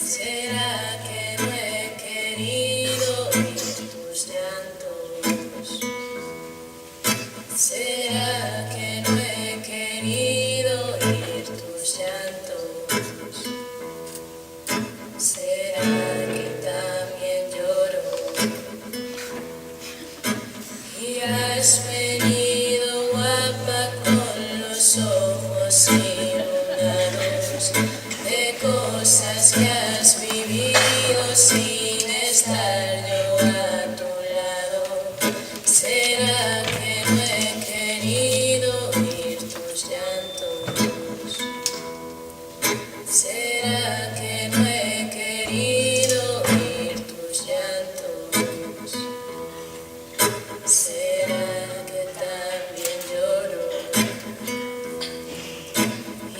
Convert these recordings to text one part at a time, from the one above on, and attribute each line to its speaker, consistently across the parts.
Speaker 1: ¿Será que no he querido oír tus llantos? ¿Será que no he querido oír tus llantos? ¿Será que también lloro? Y has venido guapa con los ojos iluminados de cosas que has vivido sin estar yo a tu lado. ¿Será que no he querido oír tus llantos? ¿Será que no he querido oír tus llantos? ¿Será que también lloro?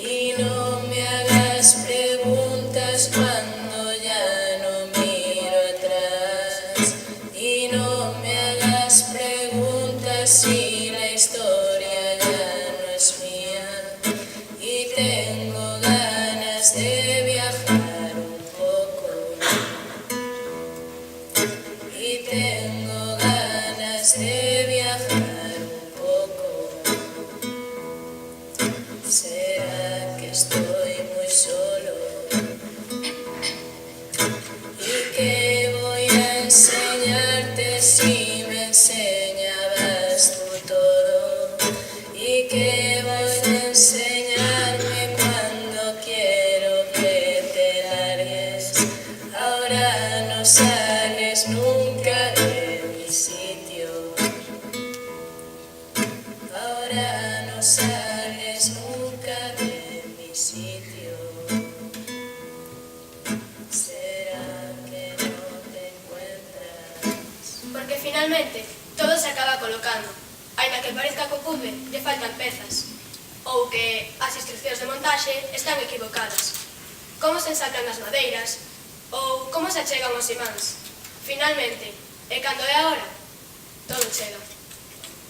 Speaker 1: Y no me hagas preguntas cuando ya no miro atrás. Y no me hagas preguntas si la historia ya no es mía. Y tengo ganas de viajar un poco. Y tengo ganas de viajar un poco. ¿Será que estoy muy solo? ¿Y qué voy a enseñarte si me enseñabas tú todo? ¿Y qué voy a enseñarme cuando quiero que te largues? Ahora no sales nunca de mi sitio. Ahora no sales nunca de mi sitio. ¿Será que no te encuentras?
Speaker 2: Porque finalmente todo se acaba colocando. Aínda que parezca que o puzzle lle faltan pezas, ou que as instruccións de montaxe están equivocadas. Como se ensacran as madeiras, ou como se achegan os imáns. Finalmente, e cando é a hora, todo chega.